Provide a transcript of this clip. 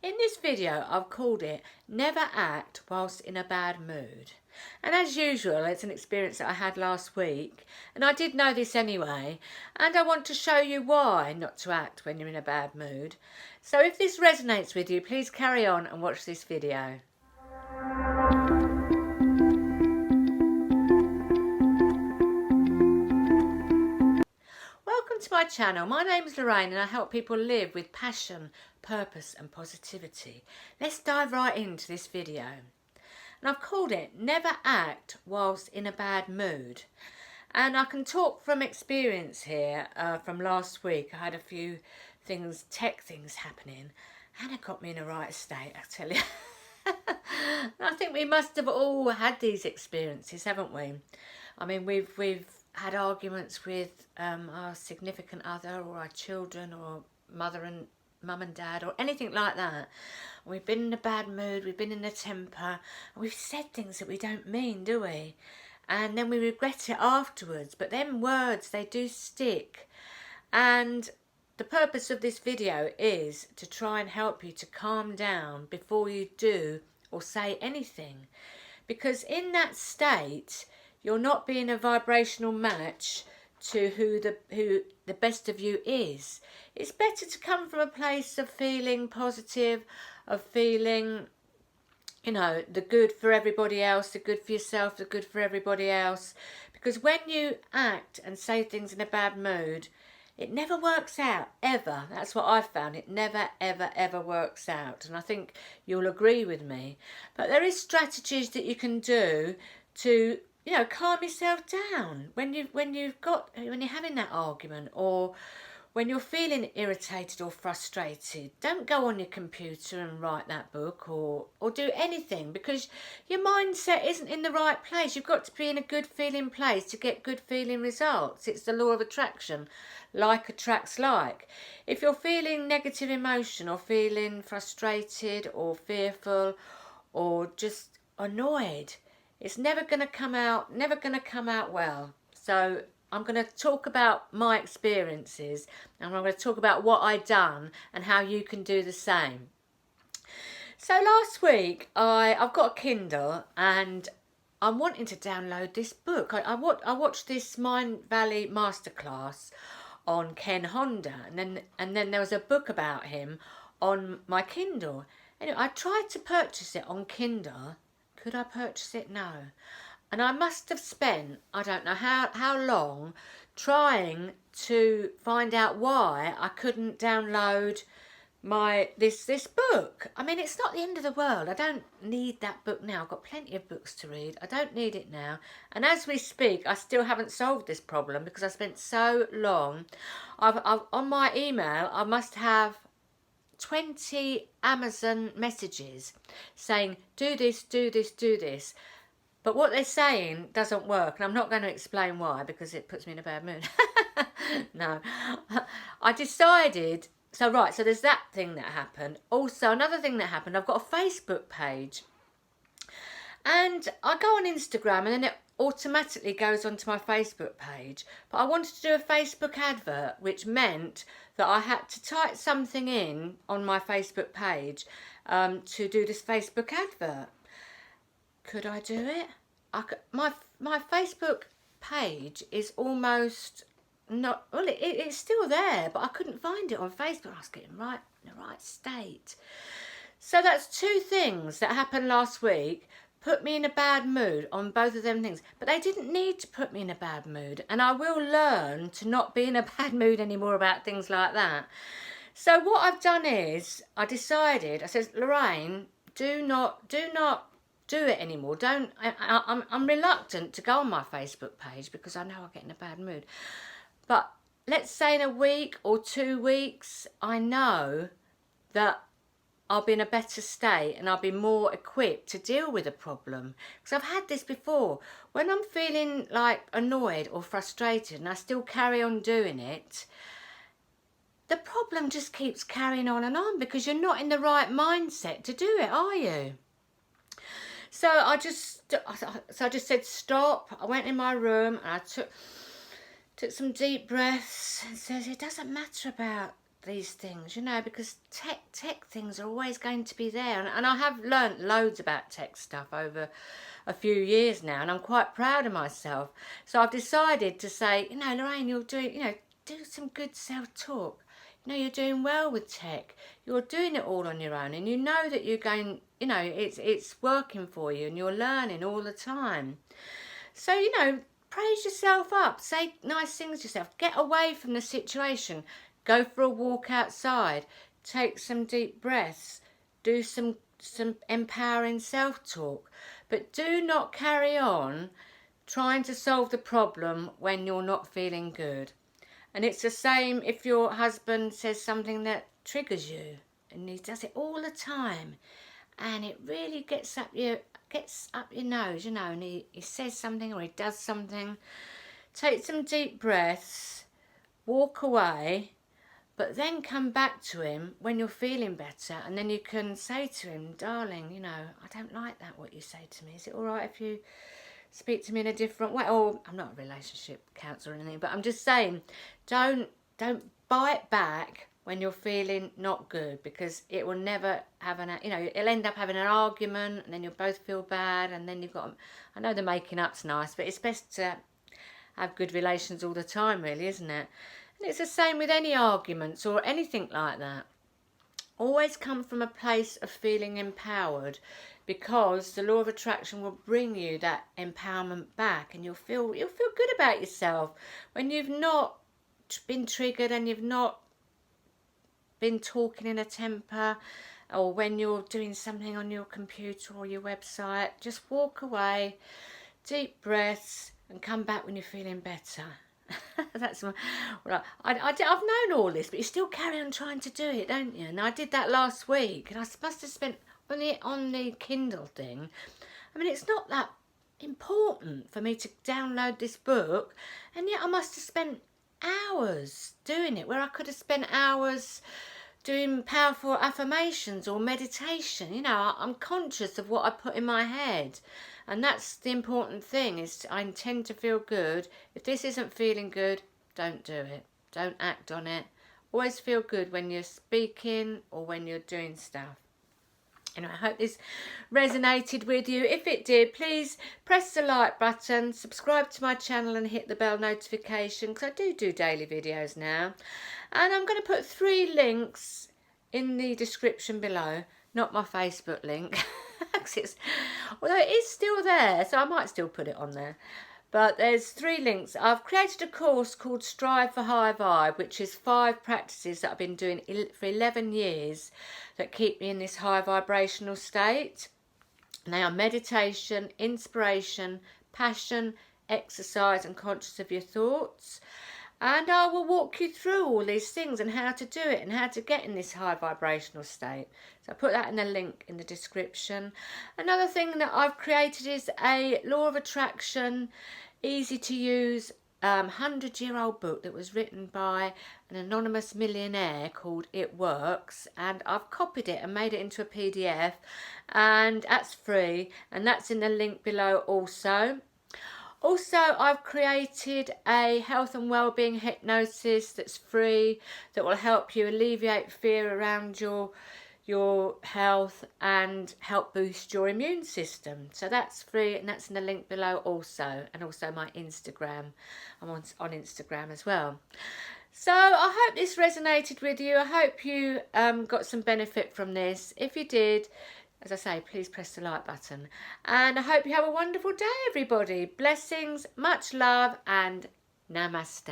In this video, I've called it Never Act Whilst in a Bad Mood. And as usual, it's an experience that I had last week, and I did know this anyway, and I want to show you why not to act when you're in a bad mood. So if this resonates with you, please carry on and watch this video. Welcome to my channel. My name is Lorraine and I help people live with passion, purpose and positivity. Let's dive right into this video. And I've called it Never Act Whilst in a Bad Mood. And I can talk from experience here from last week. I had a few tech things happening, and it got me in a right state, I tell you. I think we must have all had these experiences, haven't we? I mean, we've had arguments with our significant other or our children or mum and dad or anything like that. We've been in a bad mood, we've been in a temper, and we've said things that we don't mean, do we? And then we regret it afterwards. But them words, they do stick. And the purpose of this video is to try and help you to calm down before you do or say anything. Because in that state, you're not being a vibrational match to who the best of you is. It's better to come from a place of feeling positive, of feeling, you know, the good for everybody else, the good for yourself, the good for everybody else. Because when you act and say things in a bad mood, it never works out, ever. That's what I've found. It never, ever, ever works out. And I think you'll agree with me. But there is strategies that you can do to, you know, calm yourself down when you're having that argument, or when you're feeling irritated or frustrated. Don't go on your computer and write that book or do anything, because your mindset isn't in the right place. You've got to be in a good feeling place to get good feeling results. It's the law of attraction. Like attracts like. If you're feeling negative emotion or feeling frustrated or fearful or just annoyed, it's never going to come out well. So I'm going to talk about my experiences, and I'm going to talk about what I've done and how you can do the same. So last week I've got a Kindle and I'm wanting to download this book. I watched this Mind Valley masterclass on Ken Honda, and then there was a book about him on my Kindle. Anyway, I tried to purchase it on Kindle. Could I purchase it? No. And I must have spent, I don't know how long, trying to find out why I couldn't download this book. I mean, it's not the end of the world. I don't need that book now. I've got plenty of books to read. I don't need it now. And as we speak, I still haven't solved this problem because I spent so long. I've on my email, I must have 20 Amazon messages saying, do this, do this, do this. But what they're saying doesn't work, and I'm not going to explain why because it puts me in a bad mood. No. I decided, so there's that thing that happened. Also, another thing that happened, I've got a Facebook page. And I go on Instagram and then it automatically goes onto my Facebook page. But I wanted to do a Facebook advert, which meant that I had to type something in on my Facebook page to do this Facebook advert. Could I do it? My Facebook page is almost not, well, it's still there, but I couldn't find it on Facebook. I was getting in the right state. So that's two things that happened last week. Put me in a bad mood on both of them things. But they didn't need to put me in a bad mood. And I will learn to not be in a bad mood anymore about things like that. So what I've done is, I said, Lorraine, do not do it anymore. I'm reluctant to go on my Facebook page because I know I'll get in a bad mood. But let's say in a week or 2 weeks, I know that I'll be in a better state and I'll be more equipped to deal with a problem. Because I've had this before. When I'm feeling like annoyed or frustrated and I still carry on doing it, the problem just keeps carrying on because you're not in the right mindset to do it, are you? So I just said stop. I went in my room and I took some deep breaths and said, it doesn't matter about these things, you know, because tech things are always going to be there. And I have learnt loads about tech stuff over a few years now, and I'm quite proud of myself. So I've decided to say, you know, Lorraine, you're doing, you know, do some good self-talk. You know, you're doing well with tech. You're doing it all on your own, and you know that you're going, you know, it's working for you, and you're learning all the time. So, you know, praise yourself up. Say nice things to yourself. Get away from the situation. Go for a walk outside. Take some deep breaths. Do some empowering self-talk. But do not carry on trying to solve the problem when you're not feeling good. And it's the same if your husband says something that triggers you, and he does it all the time, and it really gets up your nose, you know, and he says something or he does something. Take some deep breaths, walk away, but then come back to him when you're feeling better, and then you can say to him, darling, you know, I don't like that, what you say to me. Is it all right if you speak to me in a different way? Or I'm not a relationship counsellor or anything, but I'm just saying, don't bite back when you're feeling not good, because it will never have you know, it'll end up having an argument, and then you'll both feel bad, and then you've got, I know the making up's nice, but it's best to have good relations all the time, really, isn't it? And it's the same with any arguments or anything like that. Always come from a place of feeling empowered, because the law of attraction will bring you that empowerment back, and you'll feel good about yourself when you've not been triggered and you've not been talking in a temper, or when you're doing something on your computer or your website. Just walk away, deep breaths, and come back when you're feeling better. That's my, well, I've known all this, but you still carry on trying to do it, don't you? And I did that last week, and I must have spent on the Kindle thing. I mean, it's not that important for me to download this book, and yet I must have spent hours doing it, where I could have spent hours doing powerful affirmations or meditation. You know, I'm conscious of what I put in my head, and that's the important thing, is I intend to feel good. If this isn't feeling good, don't do it. Don't act on it. Always feel good when you're speaking or when you're doing stuff. And I hope this resonated with you. If it did, please press the like button, subscribe to my channel and hit the bell notification, because I do daily videos now. And I'm going to put 3 links in the description below, not my Facebook link, although it is still there, so I might still put it on there. But there's 3 links. I've created a course called Strive for High Vibe, which is 5 practices that I've been doing for 11 years that keep me in this high vibrational state. And they are meditation, inspiration, passion, exercise, and conscious of your thoughts. And I will walk you through all these things and how to do it and how to get in this high vibrational state. So I put that in the link in the description. Another thing that I've created is a law of attraction, easy to use, 100-year-old book that was written by an anonymous millionaire called It Works, and I've copied it and made it into a PDF, and that's free, and that's in the link below also. Also, I've created a health and wellbeing hypnosis that's free, that will help you alleviate fear around your health and help boost your immune system. So that's free, and that's in the link below also, and also my Instagram. I'm on Instagram as well. So I hope this resonated with you. I hope you got some benefit from this. If you did, as I say, please press the like button. And I hope you have a wonderful day, everybody. Blessings, much love, and namaste.